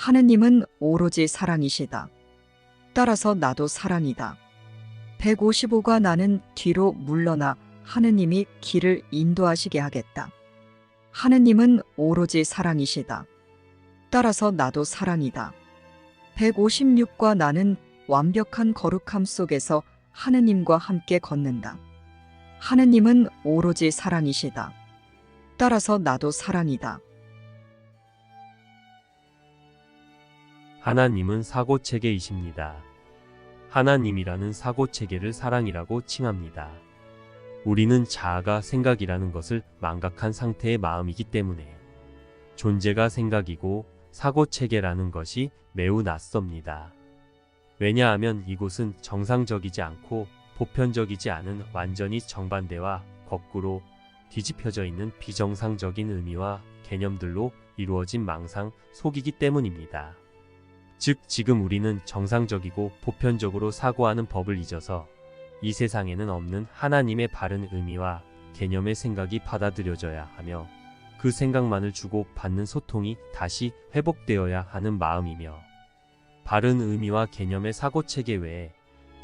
하느님은 오로지 사랑이시다. 따라서 나도 사랑이다. 155가 나는 뒤로 물러나 하느님이 길을 인도하시게 하겠다. 하느님은 오로지 사랑이시다. 따라서 나도 사랑이다. 156과 나는 완벽한 거룩함 속에서 하느님과 함께 걷는다. 하느님은 오로지 사랑이시다. 따라서 나도 사랑이다. 하나님은 사고체계이십니다. 하나님이라는 사고체계를 사랑이라고 칭합니다. 우리는 자아가 생각이라는 것을 망각한 상태의 마음이기 때문에 존재가 생각이고 사고체계라는 것이 매우 낯섭니다. 왜냐하면 이곳은 정상적이지 않고 보편적이지 않은 완전히 정반대와 거꾸로 뒤집혀져 있는 비정상적인 의미와 개념들로 이루어진 망상 속이기 때문입니다. 즉 지금 우리는 정상적이고 보편적으로 사고하는 법을 잊어서 이 세상에는 없는 하나님의 바른 의미와 개념의 생각이 받아들여져야 하며 그 생각만을 주고 받는 소통이 다시 회복되어야 하는 마음이며 바른 의미와 개념의 사고체계 외에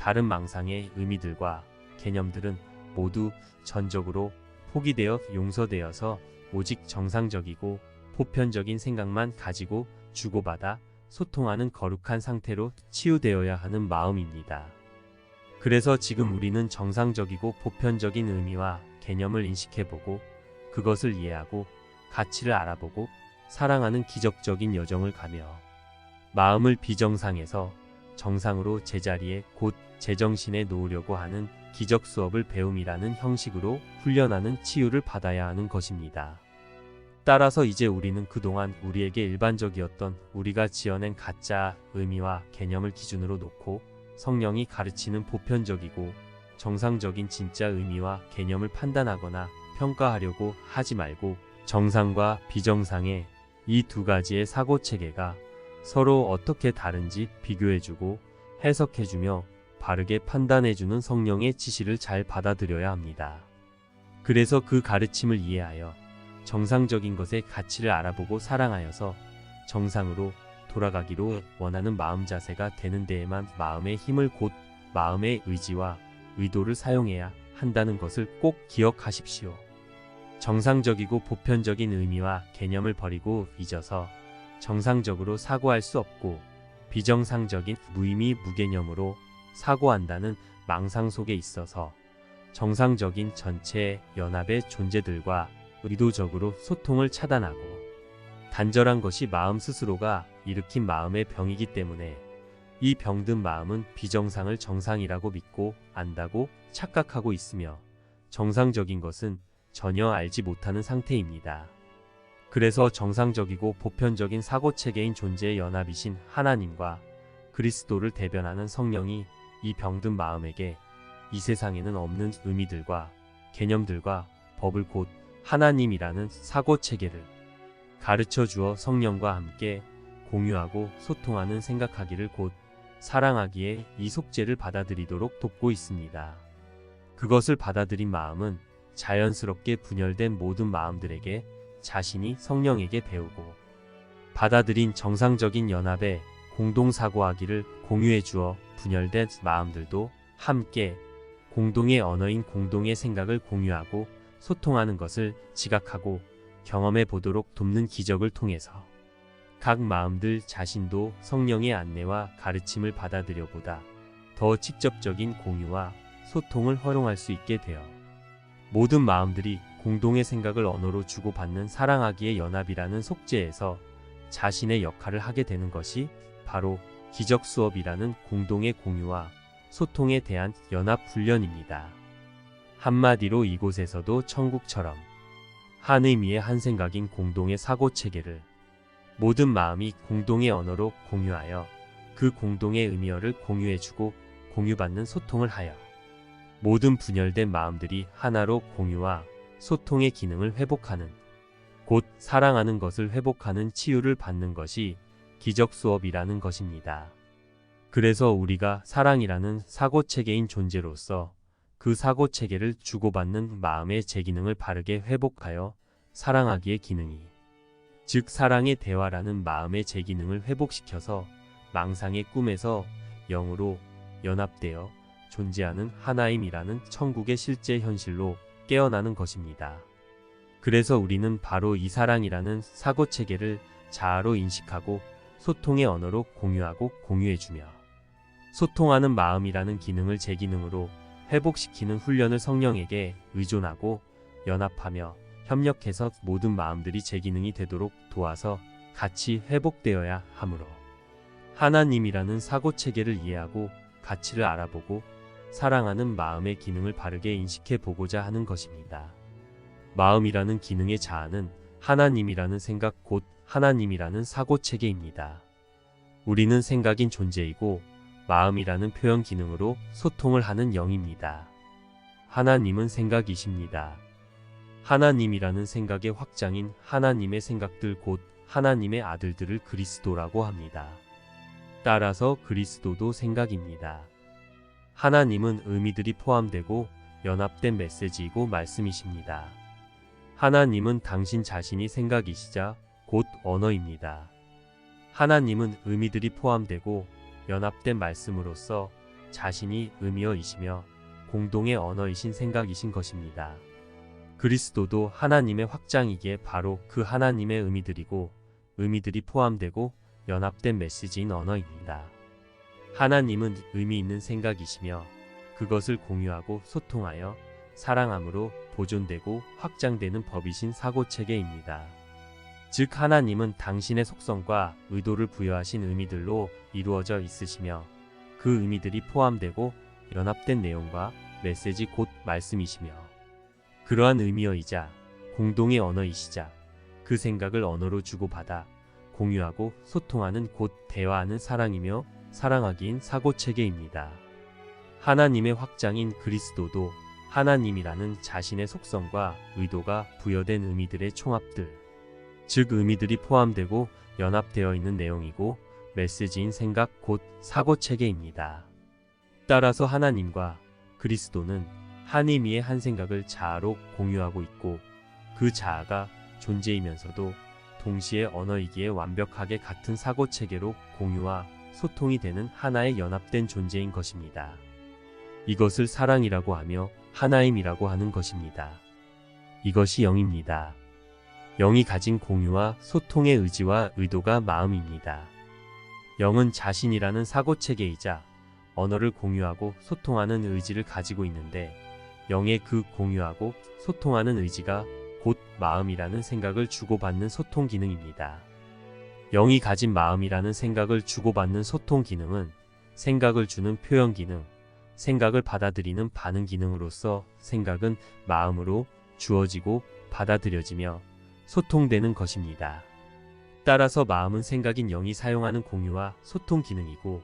다른 망상의 의미들과 개념들은 모두 전적으로 포기되어 용서되어서 오직 정상적이고 보편적인 생각만 가지고 주고받아 소통하는 거룩한 상태로 치유되어야 하는 마음입니다. 그래서 지금 우리는 정상적이고 보편적인 의미와 개념을 인식해보고 그것을 이해하고 가치를 알아보고 사랑하는 기적적인 여정을 가며 마음을 비정상에서 정상으로 제자리에 곧 제정신에 놓으려고 하는 기적 수업을 배움이라는 형식으로 훈련하는 치유를 받아야 하는 것입니다. 따라서 이제 우리는 그동안 우리에게 일반적이었던 우리가 지어낸 가짜 의미와 개념을 기준으로 놓고 성령이 가르치는 보편적이고 정상적인 진짜 의미와 개념을 판단하거나 평가하려고 하지 말고 정상과 비정상의 이 두 가지의 사고체계가 서로 어떻게 다른지 비교해주고 해석해주며 바르게 판단해주는 성령의 지시를 잘 받아들여야 합니다. 그래서 그 가르침을 이해하여 정상적인 것의 가치를 알아보고 사랑하여서 정상으로 돌아가기로 원하는 마음 자세가 되는 데에만 마음의 힘을 곧 마음의 의지와 의도를 사용해야 한다는 것을 꼭 기억하십시오. 정상적이고 보편적인 의미와 개념을 버리고 잊어서 정상적으로 사고할 수 없고 비정상적인 무의미 무개념으로 사고한다는 망상 속에 있어서 정상적인 전체 연합의 존재들과 의도적으로 소통을 차단하고 단절한 것이 마음 스스로가 일으킨 마음의 병이기 때문에 이 병든 마음은 비정상을 정상이라고 믿고 안다고 착각하고 있으며 정상적인 것은 전혀 알지 못하는 상태입니다. 그래서 정상적이고 보편적인 사고체계인 존재의 연합이신 하나님과 그리스도를 대변하는 성령이 이 병든 마음에게 이 세상에는 없는 의미들과 개념들과 법을 곧 하나님이라는 사고체계를 가르쳐 주어 성령과 함께 공유하고 소통하는 생각하기를 곧 사랑하기에 이 속죄를 받아들이도록 돕고 있습니다. 그것을 받아들인 마음은 자연스럽게 분열된 모든 마음들에게 자신이 성령에게 배우고 받아들인 정상적인 연합에 공동사고하기를 공유해 주어 분열된 마음들도 함께 공동의 언어인 공동의 생각을 공유하고 소통하는 것을 지각하고 경험해 보도록 돕는 기적을 통해서 각 마음들 자신도 성령의 안내와 가르침을 받아들여 보다 더 직접적인 공유와 소통을 허용할 수 있게 되어 모든 마음들이 공동의 생각을 언어로 주고받는 사랑하기의 연합이라는 속죄에서 자신의 역할을 하게 되는 것이 바로 기적 수업이라는 공동의 공유와 소통에 대한 연합 훈련입니다. 한마디로 이곳에서도 천국처럼 한 의미의 한 생각인 공동의 사고체계를 모든 마음이 공동의 언어로 공유하여 그 공동의 의미어를 공유해주고 공유받는 소통을 하여 모든 분열된 마음들이 하나로 공유와 소통의 기능을 회복하는 곧 사랑하는 것을 회복하는 치유를 받는 것이 기적 수업이라는 것입니다. 그래서 우리가 사랑이라는 사고체계인 존재로서 그 사고체계를 주고받는 마음의 제기능을 바르게 회복하여 사랑하기의 기능이 즉 사랑의 대화라는 마음의 제기능을 회복시켜서 망상의 꿈에서 영으로 연합되어 존재하는 하나임이라는 천국의 실제 현실로 깨어나는 것입니다. 그래서 우리는 바로 이 사랑이라는 사고체계를 자아로 인식하고 소통의 언어로 공유하고 공유해주며 소통하는 마음이라는 기능을 제기능으로 회복시키는 훈련을 성령에게 의존하고 연합하며 협력해서 모든 마음들이 제기능이 되도록 도와서 같이 회복되어야 하므로 하나님이라는 사고체계를 이해하고 가치를 알아보고 사랑하는 마음의 기능을 바르게 인식해 보고자 하는 것입니다. 마음이라는 기능의 자아는 하나님이라는 생각 곧 하나님이라는 사고체계입니다. 우리는 생각인 존재이고 마음이라는 표현 기능으로 소통을 하는 영입니다. 하나님은 생각이십니다. 하나님이라는 생각의 확장인 하나님의 생각들 곧 하나님의 아들들을 그리스도라고 합니다. 따라서 그리스도도 생각입니다. 하나님은 의미들이 포함되고 연합된 메시지이고 말씀이십니다. 하나님은 당신 자신이 생각이시자 곧 언어입니다. 하나님은 의미들이 포함되고 연합된 말씀으로써 자신이 의미어이시며 공동의 언어이신 생각이신 것입니다. 그리스도도 하나님의 확장이기에 바로 그 하나님의 의미들이고 의미들이 포함되고 연합된 메시지인 언어입니다. 하나님은 의미 있는 생각이시며 그것을 공유하고 소통하여 사랑함으로 보존되고 확장되는 법이신 사고체계입니다. 즉 하나님은 당신의 속성과 의도를 부여하신 의미들로 이루어져 있으시며 그 의미들이 포함되고 연합된 내용과 메시지 곧 말씀이시며 그러한 의미어이자 공동의 언어이시자 그 생각을 언어로 주고받아 공유하고 소통하는 곧 대화하는 사랑이며 사랑하기인 사고체계입니다. 하나님의 확장인 그리스도도 하나님이라는 자신의 속성과 의도가 부여된 의미들의 총합들, 즉 의미들이 포함되고 연합되어 있는 내용이고 메시지인 생각 곧 사고체계입니다. 따라서 하나님과 그리스도는 한 의미의 한 생각을 자아로 공유하고 있고 그 자아가 존재이면서도 동시에 언어이기에 완벽하게 같은 사고체계로 공유와 소통이 되는 하나의 연합된 존재인 것입니다. 이것을 사랑이라고 하며 하나임이라고 하는 것입니다. 이것이 영입니다. 영이 가진 공유와 소통의 의지와 의도가 마음입니다. 영은 자신이라는 사고체계이자 언어를 공유하고 소통하는 의지를 가지고 있는데 영의 그 공유하고 소통하는 의지가 곧 마음이라는 생각을 주고받는 소통 기능입니다. 영이 가진 마음이라는 생각을 주고받는 소통 기능은 생각을 주는 표현 기능, 생각을 받아들이는 반응 기능으로서 생각은 마음으로 주어지고 받아들여지며 소통되는 것입니다. 따라서 마음은 생각인 영이 사용하는 공유와 소통 기능이고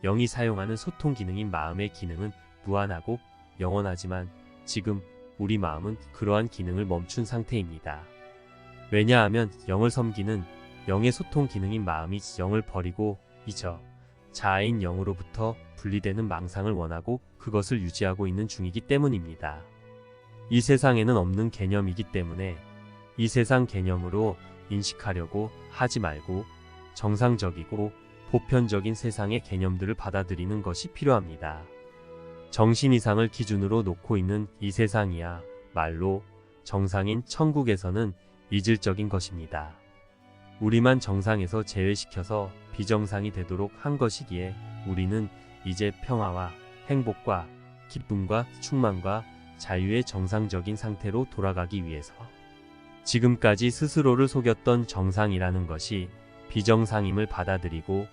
영이 사용하는 소통 기능인 마음의 기능은 무한하고 영원하지만 지금 우리 마음은 그러한 기능을 멈춘 상태입니다. 왜냐하면 영을 섬기는 영의 소통 기능인 마음이 영을 버리고 잊어 자아인 영으로부터 분리되는 망상을 원하고 그것을 유지하고 있는 중이기 때문입니다. 이 세상에는 없는 개념이기 때문에 이 세상 개념으로 인식하려고 하지 말고 정상적이고 보편적인 세상의 개념들을 받아들이는 것이 필요합니다. 정신 이상을 기준으로 놓고 있는 이 세상이야 말로 정상인 천국에서는 이질적인 것입니다. 우리만 정상에서 제외시켜서 비정상이 되도록 한 것이기에 우리는 이제 평화와 행복과 기쁨과 충만과 자유의 정상적인 상태로 돌아가기 위해서 지금까지 스스로를 속였던 정상이라는 것이 비정상임을 받아들이고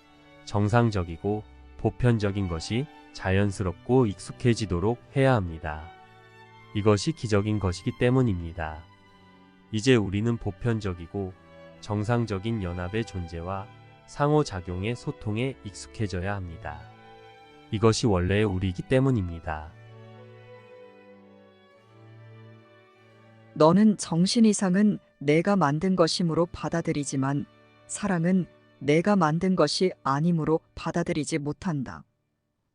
정상적이고 보편적인 것이 자연스럽고 익숙해지도록 해야 합니다. 이것이 기적인 것이기 때문입니다. 이제 우리는 보편적이고 정상적인 연합의 존재와 상호작용의 소통에 익숙해져야 합니다. 이것이 원래의 우리이기 때문입니다. 너는 정신 이상은 내가 만든 것이므로 받아들이지만 사랑은 내가 만든 것이 아니므로 받아들이지 못한다.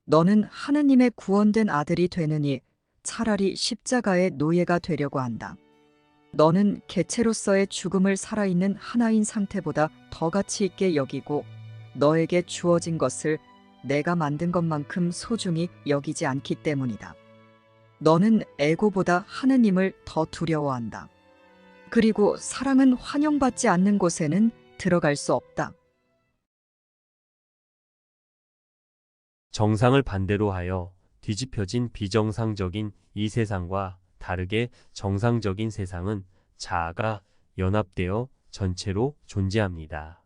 너는 하느님의 구원된 아들이 되느니 차라리 십자가의 노예가 되려고 한다. 너는 개체로서의 죽음을 살아있는 하나인 상태보다 더 가치 있게 여기고 너에게 주어진 것을 내가 만든 것만큼 소중히 여기지 않기 때문이다. 너는 에고보다 하느님을 더 두려워한다. 그리고 사랑은 환영받지 않는 곳에는 들어갈 수 없다. 정상을 반대로 하여 뒤집혀진 비정상적인 이 세상과 다르게 정상적인 세상은 자아가 연합되어 전체로 존재합니다.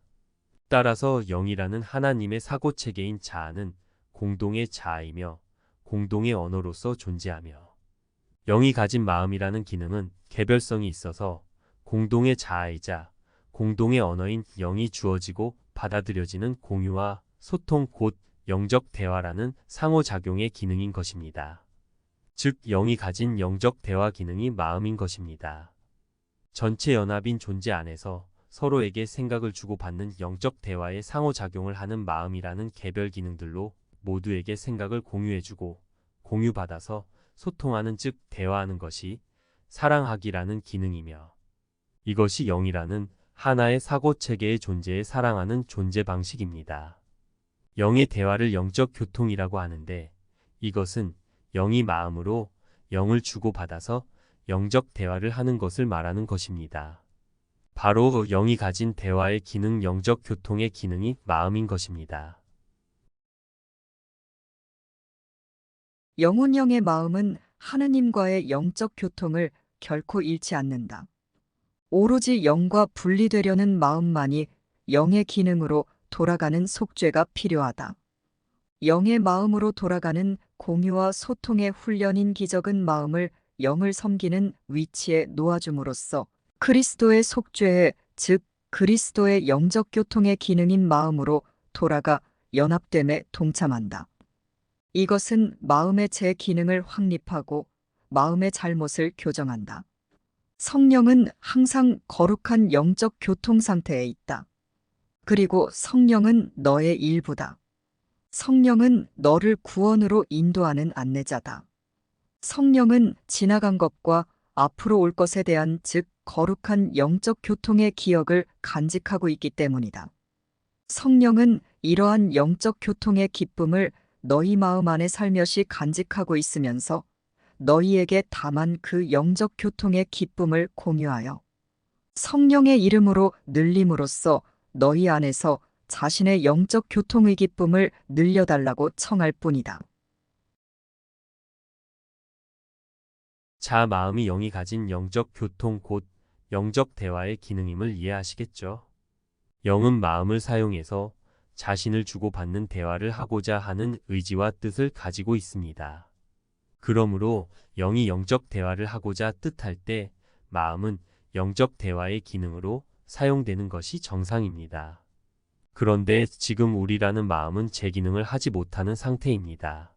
따라서 영이라는 하나님의 사고체계인 자아는 공동의 자아이며 공동의 언어로서 존재하며, 영이 가진 마음이라는 기능은 개별성이 있어서 공동의 자아이자 공동의 언어인 영이 주어지고 받아들여지는 공유와 소통, 곧 영적 대화라는 상호작용의 기능인 것입니다. 즉, 영이 가진 영적 대화 기능이 마음인 것입니다. 전체 연합인 존재 안에서 서로에게 생각을 주고받는 영적 대화에 상호작용을 하는 마음이라는 개별 기능들로 모두에게 생각을 공유해주고 공유받아서 소통하는, 즉 대화하는 것이 사랑하기라는 기능이며, 이것이 영이라는 하나의 사고체계의 존재에 사랑하는 존재 방식입니다. 영의 대화를 영적 교통이라고 하는데, 이것은 영이 마음으로 영을 주고받아서 영적 대화를 하는 것을 말하는 것입니다. 바로 영이 가진 대화의 기능, 영적 교통의 기능이 마음인 것입니다. 영혼령의 마음은 하느님과의 영적 교통을 결코 잃지 않는다. 오로지 영과 분리되려는 마음만이 영의 기능으로 돌아가는 속죄가 필요하다. 영의 마음으로 돌아가는 공유와 소통의 훈련인 기적은 마음을 영을 섬기는 위치에 놓아줌으로써 그리스도의 속죄에, 즉 그리스도의 영적 교통의 기능인 마음으로 돌아가 연합됨에 동참한다. 이것은 마음의 제 기능을 확립하고 마음의 잘못을 교정한다. 성령은 항상 거룩한 영적 교통 상태에 있다. 그리고 성령은 너의 일부다. 성령은 너를 구원으로 인도하는 안내자다. 성령은 지나간 것과 앞으로 올 것에 대한, 즉 거룩한 영적 교통의 기억을 간직하고 있기 때문이다. 성령은 이러한 영적 교통의 기쁨을 너희 마음 안에 살며시 간직하고 있으면서 너희에게 다만 그 영적 교통의 기쁨을 공유하여 성령의 이름으로 늘림으로써 너희 안에서 자신의 영적 교통의 기쁨을 늘려달라고 청할 뿐이다. 자, 마음이 영이 가진 영적 교통, 곧 영적 대화의 기능임을 이해하시겠죠? 영은 마음을 사용해서 자신을 주고받는 대화를 하고자 하는 의지와 뜻을 가지고 있습니다. 그러므로 영이 영적 대화를 하고자 뜻할 때 마음은 영적 대화의 기능으로 사용되는 것이 정상입니다. 그런데 지금 우리라는 마음은 제 기능을 하지 못하는 상태입니다.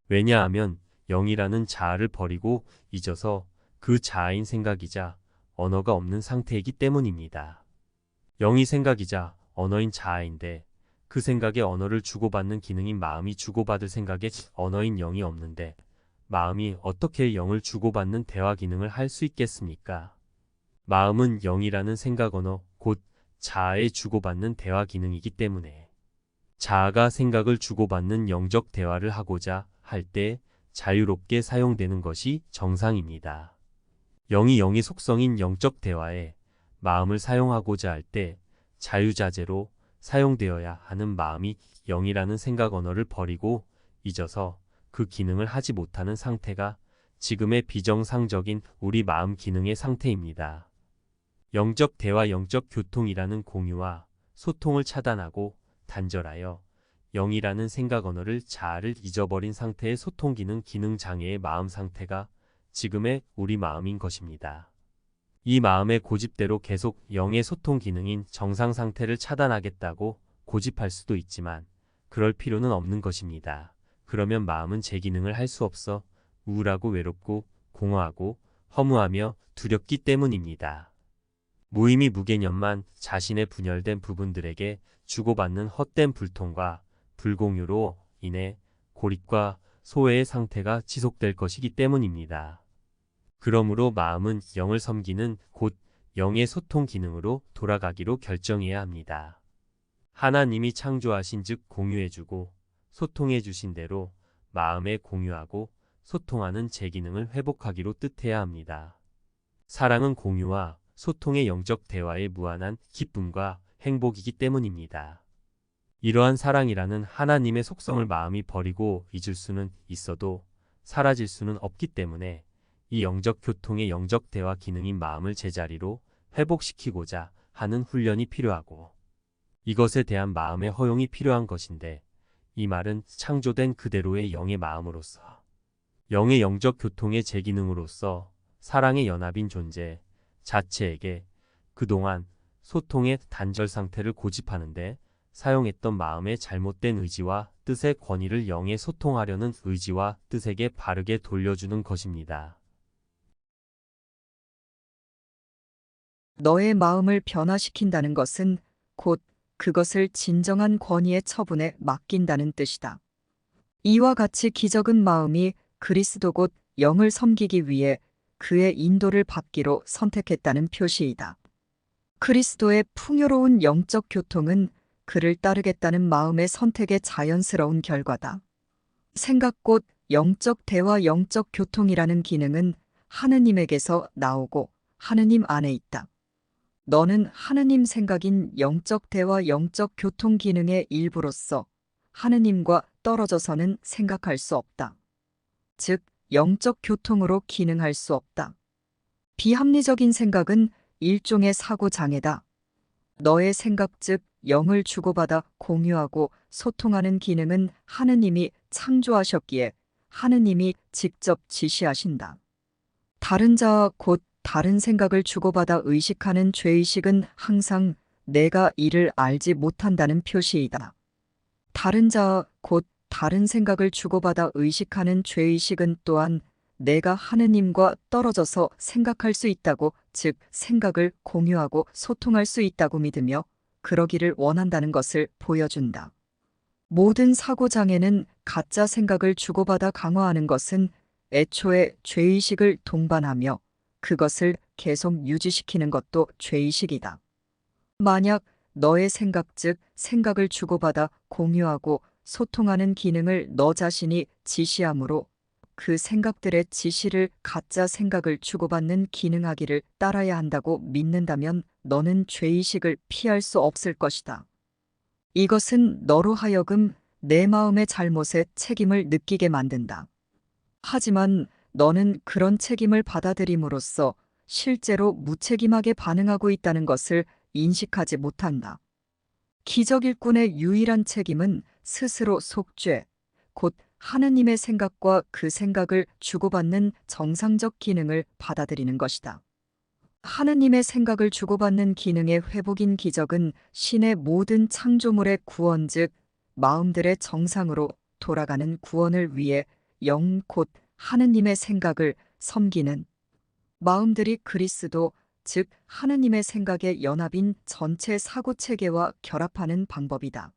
왜냐하면 영이라는 자아를 버리고 잊어서 그 자아인 생각이자 언어가 없는 상태이기 때문입니다. 영이 생각이자 언어인 자아인데 그 생각의 언어를 주고받는 기능인 마음이 주고받을 생각의 언어인 영이 없는데 마음이 어떻게 영을 주고받는 대화 기능을 할 수 있겠습니까? 마음은 영이라는 생각 언어, 곧 자아에 주고받는 대화 기능이기 때문에 자아가 생각을 주고받는 영적 대화를 하고자 할 때 자유롭게 사용되는 것이 정상입니다. 영이 영의 속성인 영적 대화에 마음을 사용하고자 할 때 자유자재로 사용되어야 하는 마음이 영이라는 생각 언어를 버리고 잊어서 그 기능을 하지 못하는 상태가 지금의 비정상적인 우리 마음 기능의 상태입니다. 영적 대화, 영적 교통이라는 공유와 소통을 차단하고 단절하여 영이라는 생각 언어를 자아를 잊어버린 상태의 소통 기능, 기능 장애의 마음 상태가 지금의 우리 마음인 것입니다. 이 마음의 고집대로 계속 영의 소통 기능인 정상 상태를 차단하겠다고 고집할 수도 있지만 그럴 필요는 없는 것입니다. 그러면 마음은 제 기능을 할 수 없어 우울하고 외롭고 공허하고 허무하며 두렵기 때문입니다. 무의미 무개념만 자신의 분열된 부분들에게 주고받는 헛된 불통과 불공유로 인해 고립과 소외의 상태가 지속될 것이기 때문입니다. 그러므로 마음은 영을 섬기는 곧 영의 소통 기능으로 돌아가기로 결정해야 합니다. 하나님이 창조하신 즉 공유해주고 소통해주신 대로 마음에 공유하고 소통하는 제 기능을 회복하기로 뜻해야 합니다. 사랑은 공유와 소통의 영적 대화의 무한한 기쁨과 행복이기 때문입니다. 이러한 사랑이라는 하나님의 속성을 마음이 버리고 잊을 수는 있어도 사라질 수는 없기 때문에 이 영적 교통의 영적 대화 기능인 마음을 제자리로 회복시키고자 하는 훈련이 필요하고 이것에 대한 마음의 허용이 필요한 것인데 이 말은 창조된 그대로의 영의 마음으로서 영의 영적 교통의 제기능으로서 사랑의 연합인 존재 자체에게 그동안 소통의 단절 상태를 고집하는데 사용했던 마음의 잘못된 의지와 뜻의 권위를 영에 소통하려는 의지와 뜻에게 바르게 돌려주는 것입니다. 너의 마음을 변화시킨다는 것은 곧 그것을 진정한 권위의 처분에 맡긴다는 뜻이다. 이와 같이 기적은 마음이 그리스도 곧 영을 섬기기 위해 그의 인도를 받기로 선택했다는 표시이다. 그리스도의 풍요로운 영적 교통은 그를 따르겠다는 마음의 선택의 자연스러운 결과다. 생각 곧 영적 대화 영적 교통이라는 기능은 하느님에게서 나오고 하느님 안에 있다. 너는 하느님 생각인 영적 대화 영적 교통 기능의 일부로서 하느님과 떨어져서는 생각할 수 없다. 즉, 영적 교통으로 기능할 수 없다. 비합리적인 생각은 일종의 사고 장애다. 너의 생각 즉 영을 주고받아 공유하고 소통하는 기능은 하느님이 창조하셨기에 하느님이 직접 지시하신다. 다른 자와 곧 다른 생각을 주고받아 의식하는 죄의식은 항상 내가 이를 알지 못한다는 표시이다. 다른 자와 곧 다른 생각을 주고받아 의식하는 죄의식은 또한 내가 하느님과 떨어져서 생각할 수 있다고 즉 생각을 공유하고 소통할 수 있다고 믿으며 그러기를 원한다는 것을 보여준다. 모든 사고장애는 가짜 생각을 주고받아 강화하는 것은 애초에 죄의식을 동반하며 그것을 계속 유지시키는 것도 죄의식이다. 만약 너의 생각 즉 생각을 주고받아 공유하고 소통하는 기능을 너 자신이 지시하므로 그 생각들의 지시를 가짜 생각을 주고받는 기능하기를 따라야 한다고 믿는다면 너는 죄의식을 피할 수 없을 것이다. 이것은 너로 하여금 내 마음의 잘못에 책임을 느끼게 만든다. 하지만 너는 그런 책임을 받아들임으로써 실제로 무책임하게 반응하고 있다는 것을 인식하지 못한다. 기적 일꾼의 유일한 책임은 스스로 속죄, 곧 하느님의 생각과 그 생각을 주고받는 정상적 기능을 받아들이는 것이다. 하느님의 생각을 주고받는 기능의 회복인 기적은 신의 모든 창조물의 구원 즉 마음들의 정상으로 돌아가는 구원을 위해 영 곧 하느님의 생각을 섬기는 마음들이 그리스도 즉 하느님의 생각의 연합인 전체 사고체계와 결합하는 방법이다.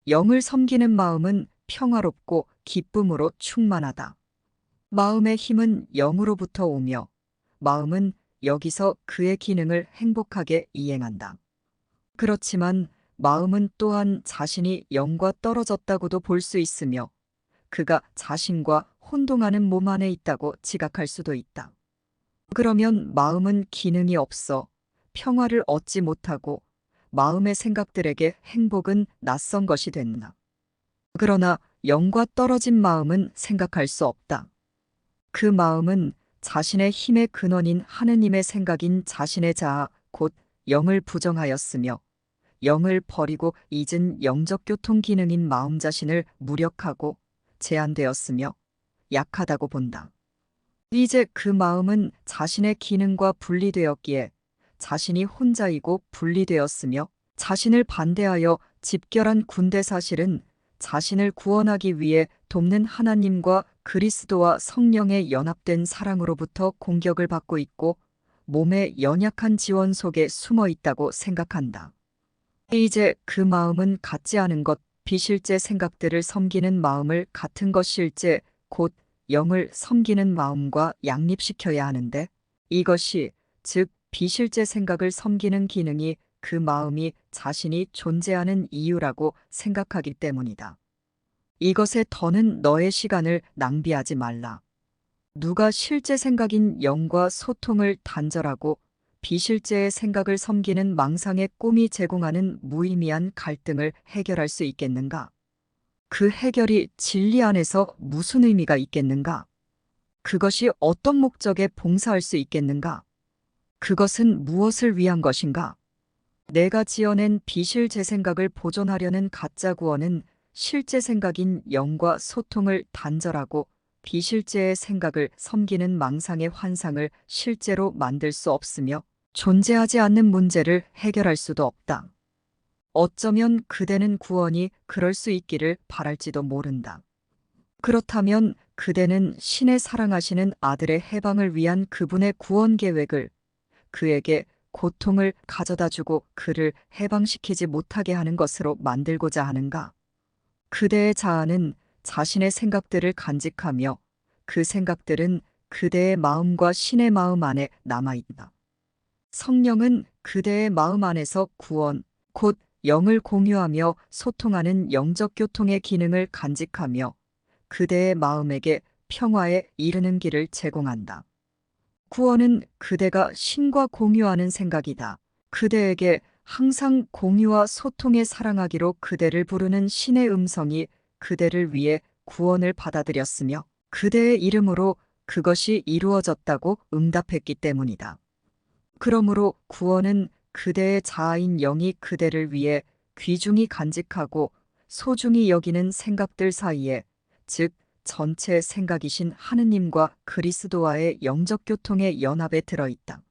영을 섬기는 마음은 평화롭고 기쁨으로 충만하다. 마음의 힘은 영으로부터 오며 마음은 여기서 그의 기능을 행복하게 이행한다. 그렇지만 마음은 또한 자신이 영과 떨어졌다고도 볼 수 있으며 그가 자신과 혼동하는 몸 안에 있다고 지각할 수도 있다. 그러면 마음은 기능이 없어 평화를 얻지 못하고 마음의 생각들에게 행복은 낯선 것이 된다. 그러나 영과 떨어진 마음은 생각할 수 없다. 그 마음은 자신의 힘의 근원인 하느님의 생각인 자신의 자아 곧 영을 부정하였으며 영을 버리고 잊은 영적 교통 기능인 마음 자신을 무력하고 제한되었으며 약하다고 본다. 이제 그 마음은 자신의 기능과 분리되었기에 자신이 혼자이고 분리되었으며 자신을 반대하여 집결한 군대 사실은 자신을 구원하기 위해 돕는 하나님과 그리스도와 성령의 연합된 사랑으로부터 공격을 받고 있고 몸의 연약한 지원 속에 숨어 있다고 생각한다. 이제 그 마음은 같지 않은 것, 비실제 생각들을 섬기는 마음을 같은 것 실제, 곧 영을 섬기는 마음과 양립시켜야 하는데 이것이 즉 비실제 생각을 섬기는 기능이 그 마음이 자신이 존재하는 이유라고 생각하기 때문이다. 이것에 더는 너의 시간을 낭비하지 말라. 누가 실제 생각인 영과 소통을 단절하고 비실제의 생각을 섬기는 망상의 꿈이 제공하는 무의미한 갈등을 해결할 수 있겠는가? 그 해결이 진리 안에서 무슨 의미가 있겠는가? 그것이 어떤 목적에 봉사할 수 있겠는가? 그것은 무엇을 위한 것인가? 내가 지어낸 비실제 생각을 보존하려는 가짜 구원은 실제 생각인 영과 소통을 단절하고 비실제의 생각을 섬기는 망상의 환상을 실제로 만들 수 없으며 존재하지 않는 문제를 해결할 수도 없다. 어쩌면 그대는 구원이 그럴 수 있기를 바랄지도 모른다. 그렇다면 그대는 신의 사랑하시는 아들의 해방을 위한 그분의 구원 계획을 그에게 고통을 가져다 주고 그를 해방시키지 못하게 하는 것으로 만들고자 하는가? 그대의 자아는 자신의 생각들을 간직하며 그 생각들은 그대의 마음과 신의 마음 안에 남아있다. 성령은 그대의 마음 안에서 구원, 곧 영을 공유하며 소통하는 영적 교통의 기능을 간직하며 그대의 마음에게 평화에 이르는 길을 제공한다. 구원은 그대가 신과 공유하는 생각이다. 그대에게 항상 공유와 소통에 사랑하기로 그대를 부르는 신의 음성이 그대를 위해 구원을 받아들였으며 그대의 이름으로 그것이 이루어졌다고 응답했기 때문이다. 그러므로 구원은 그대의 자아인 영이 그대를 위해 귀중히 간직하고 소중히 여기는 생각들 사이에, 즉 전체 생각이신 하느님과 그리스도와의 영적 교통의 연합에 들어있다.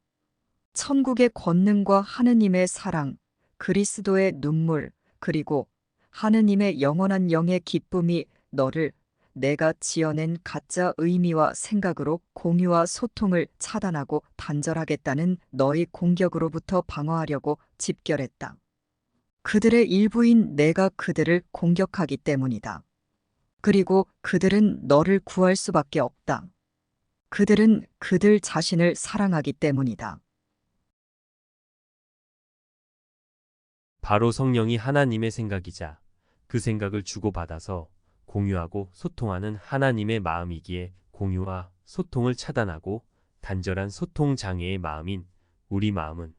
천국의 권능과 하느님의 사랑, 그리스도의 눈물, 그리고 하느님의 영원한 영의 기쁨이 너를 내가 지어낸 가짜 의미와 생각으로 공유와 소통을 차단하고 단절하겠다는 너의 공격으로부터 방어하려고 집결했다. 그들의 일부인 내가 그들을 공격하기 때문이다. 그리고 그들은 너를 구할 수밖에 없다. 그들은 그들 자신을 사랑하기 때문이다. 바로 성령이 하나님의 생각이자 그 생각을 주고받아서 공유하고 소통하는 하나님의 마음이기에 공유와 소통을 차단하고 단절한 소통 장애의 마음인 우리 마음은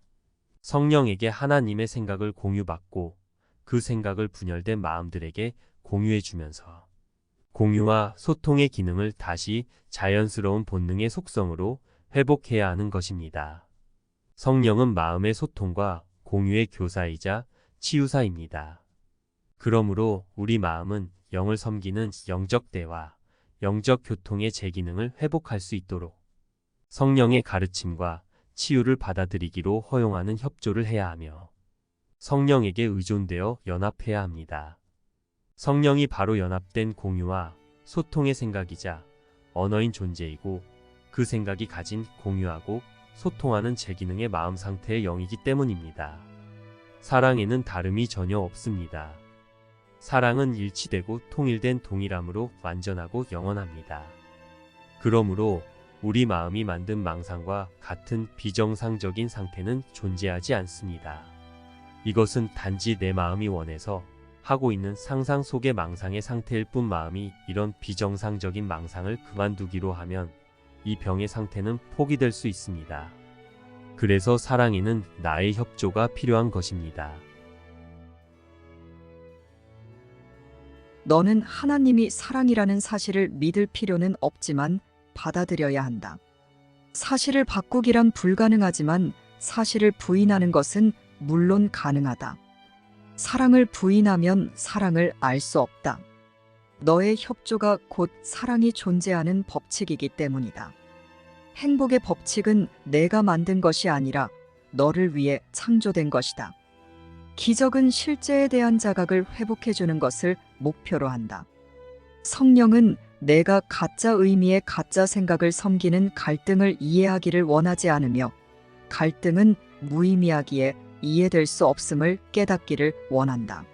성령에게 하나님의 생각을 공유받고 그 생각을 분열된 마음들에게 공유해주면서 공유와 소통의 기능을 다시 자연스러운 본능의 속성으로 회복해야 하는 것입니다. 성령은 마음의 소통과 공유의 교사이자 치유사입니다. 그러므로 우리 마음은 영을 섬기는 영적 대화, 영적 교통의 제 기능을 회복할 수 있도록 성령의 가르침과 치유를 받아들이기로 허용하는 협조를 해야 하며 성령에게 의존되어 연합해야 합니다. 성령이 바로 연합된 공유와 소통의 생각이자 언어인 존재이고 그 생각이 가진 공유하고 소통하는 제 기능의 마음 상태의 영이기 때문입니다. 사랑에는 다름이 전혀 없습니다. 사랑은 일치되고 통일된 동일함으로 완전하고 영원합니다. 그러므로 우리 마음이 만든 망상과 같은 비정상적인 상태는 존재하지 않습니다. 이것은 단지 내 마음이 원해서 하고 있는 상상 속의 망상의 상태일 뿐 마음이 이런 비정상적인 망상을 그만두기로 하면 이 병의 상태는 포기될 수 있습니다. 그래서 사랑에는 나의 협조가 필요한 것입니다. 너는 하나님이 사랑이라는 사실을 믿을 필요는 없지만 받아들여야 한다. 사실을 바꾸기란 불가능하지만 사실을 부인하는 것은 물론 가능하다. 사랑을 부인하면 사랑을 알 수 없다. 너의 협조가 곧 사랑이 존재하는 법칙이기 때문이다. 행복의 법칙은 내가 만든 것이 아니라 너를 위해 창조된 것이다. 기적은 실제에 대한 자각을 회복해주는 것을 목표로 한다. 성령은 내가 가짜 의미의 가짜 생각을 섬기는 갈등을 이해하기를 원하지 않으며 갈등은 무의미하기에 이해될 수 없음을 깨닫기를 원한다.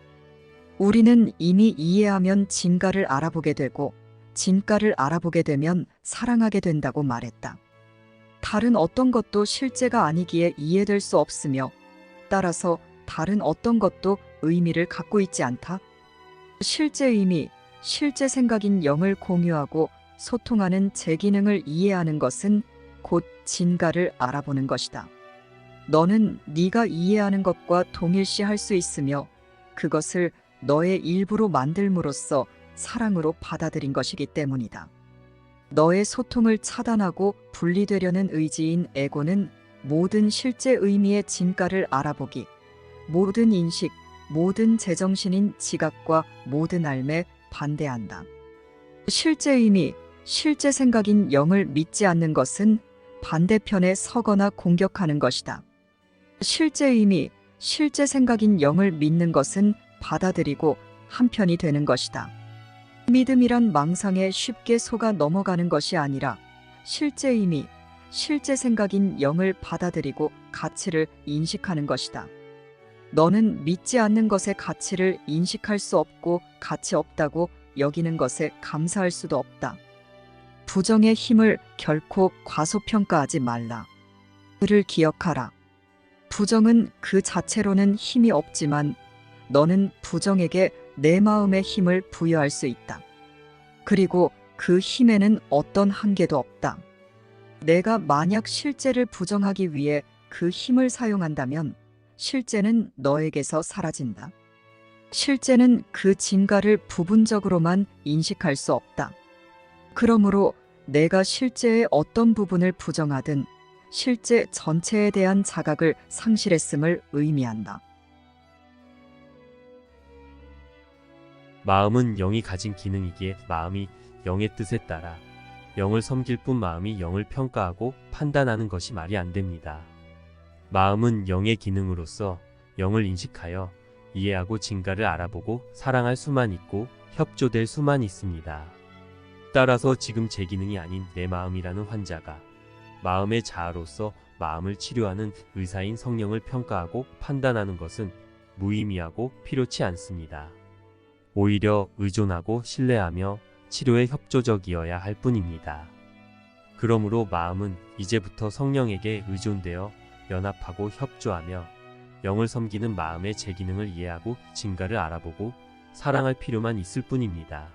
우리는 이미 이해하면 진가를 알아보게 되고 진가를 알아보게 되면 사랑하게 된다고 말했다. 다른 어떤 것도 실제가 아니기에 이해될 수 없으며 따라서 다른 어떤 것도 의미를 갖고 있지 않다. 실제 의미, 실제 생각인 영을 공유하고 소통하는 제 기능을 이해하는 것은 곧 진가를 알아보는 것이다. 너는 네가 이해하는 것과 동일시할 수 있으며 그것을 너의 일부로 만들므로써 사랑으로 받아들인 것이기 때문이다. 너의 소통을 차단하고 분리되려는 의지인 에고는 모든 실제 의미의 진가를 알아보기, 모든 인식, 모든 제정신인 지각과 모든 삶에 반대한다. 실제 의미, 실제 생각인 영을 믿지 않는 것은 반대편에 서거나 공격하는 것이다. 실제 의미, 실제 생각인 영을 믿는 것은 받아들이고 한편이 되는 것이다. 믿음이란 망상에 쉽게 속아 넘어가는 것이 아니라 실제 의미, 실제 생각인 영을 받아들이고 가치를 인식하는 것이다. 너는 믿지 않는 것의 가치를 인식할 수 없고 가치 없다고 여기는 것에 감사할 수도 없다. 부정의 힘을 결코 과소평가하지 말라. 그를 기억하라. 부정은 그 자체로는 힘이 없지만 너는 부정에게 내 마음의 힘을 부여할 수 있다. 그리고 그 힘에는 어떤 한계도 없다. 내가 만약 실제를 부정하기 위해 그 힘을 사용한다면 실제는 너에게서 사라진다. 실제는 그 진가를 부분적으로만 인식할 수 없다. 그러므로 내가 실제의 어떤 부분을 부정하든 실제 전체에 대한 자각을 상실했음을 의미한다. 마음은 영이 가진 기능이기에 마음이 영의 뜻에 따라 영을 섬길 뿐 마음이 영을 평가하고 판단하는 것이 말이 안 됩니다. 마음은 영의 기능으로서 영을 인식하여 이해하고 진가를 알아보고 사랑할 수만 있고 협조될 수만 있습니다. 따라서 지금 제 기능이 아닌 내 마음이라는 환자가 마음의 자아로서 마음을 치료하는 의사인 성령을 평가하고 판단하는 것은 무의미하고 필요치 않습니다. 오히려 의존하고 신뢰하며 치료에 협조적이어야 할 뿐입니다. 그러므로 마음은 이제부터 성령에게 의존되어 연합하고 협조하며 영을 섬기는 마음의 제 기능을 이해하고 진가를 알아보고 사랑할 필요만 있을 뿐입니다.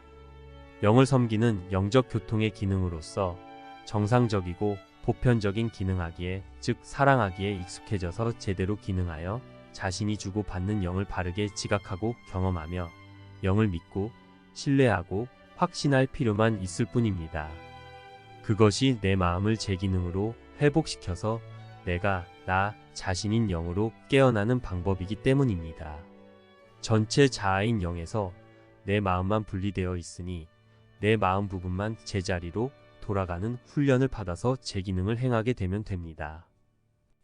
영을 섬기는 영적 교통의 기능으로서 정상적이고 보편적인 기능하기에, 즉 사랑하기에 익숙해져서 제대로 기능하여 자신이 주고 받는 영을 바르게 지각하고 경험하며 영을 믿고 신뢰하고 확신할 필요만 있을 뿐입니다. 그것이 내 마음을 제 기능으로 회복시켜서 내가 나 자신인 영으로 깨어나는 방법이기 때문입니다. 전체 자아인 영에서 내 마음만 분리되어 있으니 내 마음 부분만 제자리로 돌아가는 훈련을 받아서 제 기능을 행하게 되면 됩니다.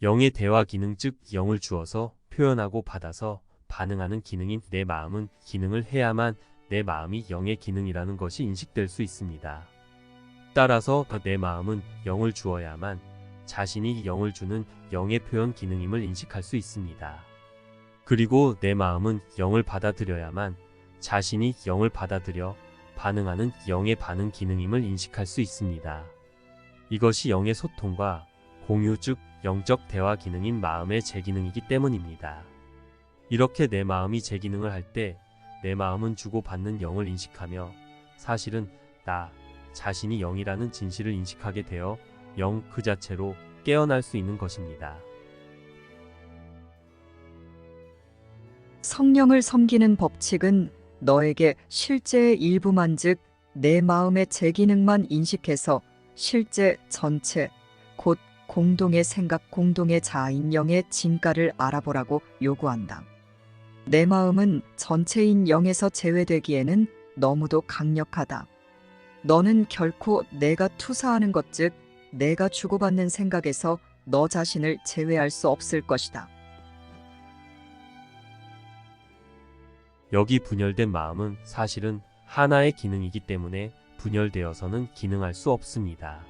영의 대화 기능, 즉 영을 주어서 표현하고 받아서 반응하는 기능인 내 마음은 기능을 해야만 내 마음이 영의 기능이라는 것이 인식될 수 있습니다. 따라서 내 마음은 영을 주어야만 자신이 영을 주는 영의 표현 기능임을 인식할 수 있습니다. 그리고 내 마음은 영을 받아들여야만 자신이 영을 받아들여 반응하는 영의 반응 기능임을 인식할 수 있습니다. 이것이 영의 소통과 공유, 즉 영적 대화 기능인 마음의 제 기능이기 때문입니다. 이렇게 내 마음이 제 기능을 할 때 내 마음은 주고받는 영을 인식하며 사실은 나 자신이 영이라는 진실을 인식하게 되어 영 그 자체로 깨어날 수 있는 것입니다. 성령을 섬기는 법칙은 너에게 실제의 일부만, 즉 내 마음의 제 기능만 인식해서 실제 전체, 곧 공동의 생각, 공동의 자아인 영의 진가를 알아보라고 요구한다. 내 마음은 전체인 영에서 제외되기에는 너무도 강력하다. 너는 결코 내가 투사하는 것, 즉 내가 주고받는 생각에서 너 자신을 제외할 수 없을 것이다. 여기 분열된 마음은 사실은 하나의 기능이기 때문에 분열되어서는 기능할 수 없습니다.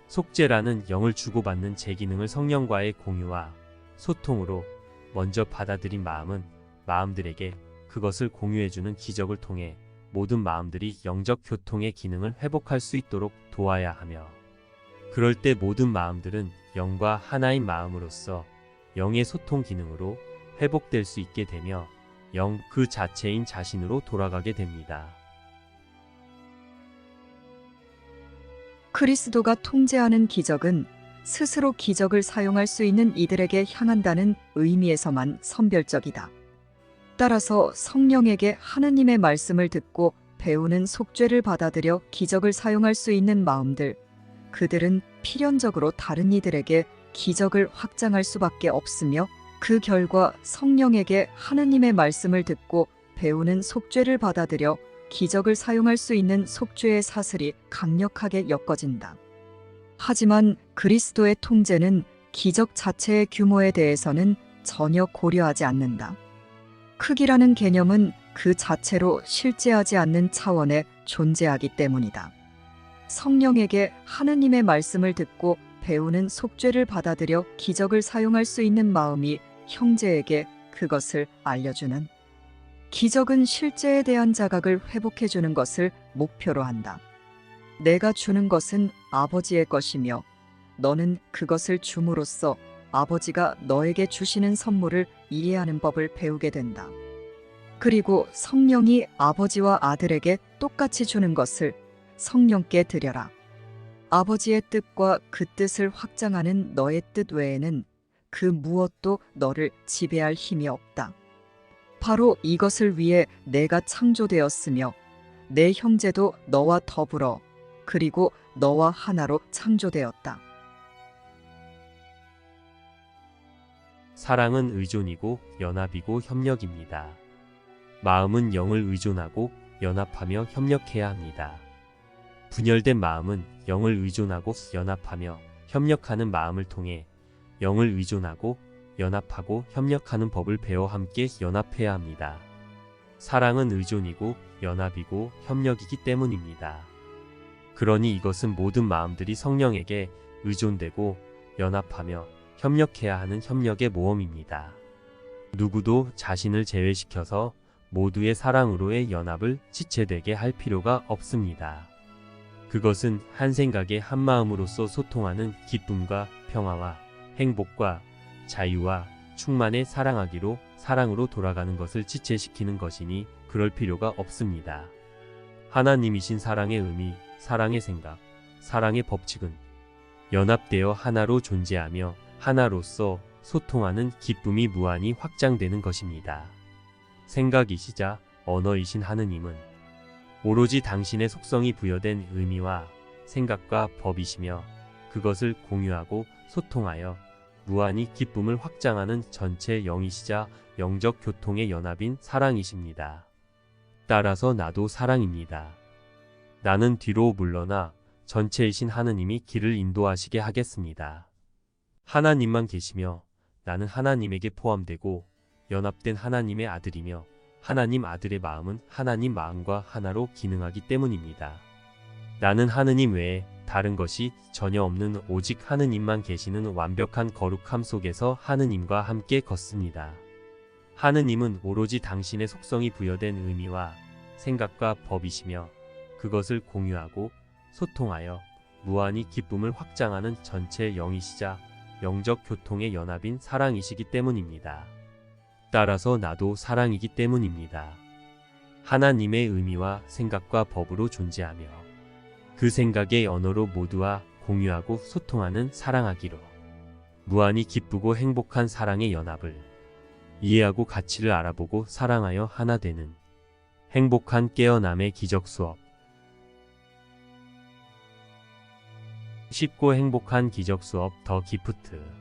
속죄라는 영을 주고받는 제 기능을 성령과의 공유와 소통으로 먼저 받아들인 마음은 마음들에게 그것을 공유해주는 기적을 통해 모든 마음들이 영적 교통의 기능을 회복할 수 있도록 도와야 하며, 그럴 때 모든 마음들은 영과 하나인 마음으로서 영의 소통 기능으로 회복될 수 있게 되며 영 그 자체인 자신으로 돌아가게 됩니다. 그리스도가 통제하는 기적은 스스로 기적을 사용할 수 있는 이들에게 향한다는 의미에서만 선별적이다. 따라서 성령에게 하느님의 말씀을 듣고 배우는 속죄를 받아들여 기적을 사용할 수 있는 마음들, 그들은 필연적으로 다른 이들에게 기적을 확장할 수밖에 없으며, 그 결과 성령에게 하느님의 말씀을 듣고 배우는 속죄를 받아들여 기적을 사용할 수 있는 속죄의 사슬이 강력하게 엮어진다. 하지만 그리스도의 통제는 기적 자체의 규모에 대해서는 전혀 고려하지 않는다. 크기라는 개념은 그 자체로 실제하지 않는 차원에 존재하기 때문이다. 성령에게 하느님의 말씀을 듣고 배우는 속죄를 받아들여 기적을 사용할 수 있는 마음이 형제에게 그것을 알려주는, 기적은 실제에 대한 자각을 회복해주는 것을 목표로 한다. 내가 주는 것은 아버지의 것이며 너는 그것을 줌으로써 아버지가 너에게 주시는 선물을 이해하는 법을 배우게 된다. 그리고 성령이 아버지와 아들에게 똑같이 주는 것을 성령께 드려라. 아버지의 뜻과 그 뜻을 확장하는 너의 뜻 외에는 그 무엇도 너를 지배할 힘이 없다. 바로 이것을 위해 내가 창조되었으며 내 형제도 너와 더불어 그리고 너와 하나로 창조되었다. 사랑은 의존이고 연합이고 협력입니다. 마음은 영을 의존하고 연합하며 협력해야 합니다. 분열된 마음은 영을 의존하고 연합하며 협력하는 마음을 통해 영을 의존하고 연합하고 협력하는 법을 배워 함께 연합해야 합니다. 사랑은 의존이고 연합이고 협력이기 때문입니다. 그러니 이것은 모든 마음들이 성령에게 의존되고 연합하며 협력해야 하는 협력의 모험입니다. 누구도 자신을 제외시켜서 모두의 사랑으로의 연합을 지체되게 할 필요가 없습니다. 그것은 한 생각의 한 마음으로서 소통하는 기쁨과 평화와 행복과 자유와 충만에 사랑하기로 사랑으로 돌아가는 것을 지체시키는 것이니 그럴 필요가 없습니다. 하나님이신 사랑의 의미, 사랑의 생각, 사랑의 법칙은 연합되어 하나로 존재하며 하나로서 소통하는 기쁨이 무한히 확장되는 것입니다. 생각이시자 언어이신 하느님은 오로지 당신의 속성이 부여된 의미와 생각과 법이시며 그것을 공유하고 소통하여 무한히 기쁨을 확장하는 전체 영이시자 영적 교통의 연합인 사랑이십니다. 따라서 나도 사랑입니다. 나는 뒤로 물러나 전체이신 하느님이 길을 인도하시게 하겠습니다. 하나님만 계시며 나는 하나님에게 포함되고 연합된 하나님의 아들이며 하나님 아들의 마음은 하나님 마음과 하나로 기능하기 때문입니다. 나는 하느님 외에 다른 것이 전혀 없는 오직 하느님만 계시는 완벽한 거룩함 속에서 하느님과 함께 걷습니다. 하느님은 오로지 당신의 속성이 부여된 의미와 생각과 법이시며 그것을 공유하고 소통하여 무한히 기쁨을 확장하는 전체 영이시자 영적 교통의 연합인 사랑이시기 때문입니다. 따라서 나도 사랑이기 때문입니다. 하나님의 의미와 생각과 법으로 존재하며 그 생각의 언어로 모두와 공유하고 소통하는 사랑하기로 무한히 기쁘고 행복한 사랑의 연합을 이해하고 가치를 알아보고 사랑하여 하나 되는 행복한 깨어남의 기적 수업. 쉽고 행복한 기적 수업 더 기프트.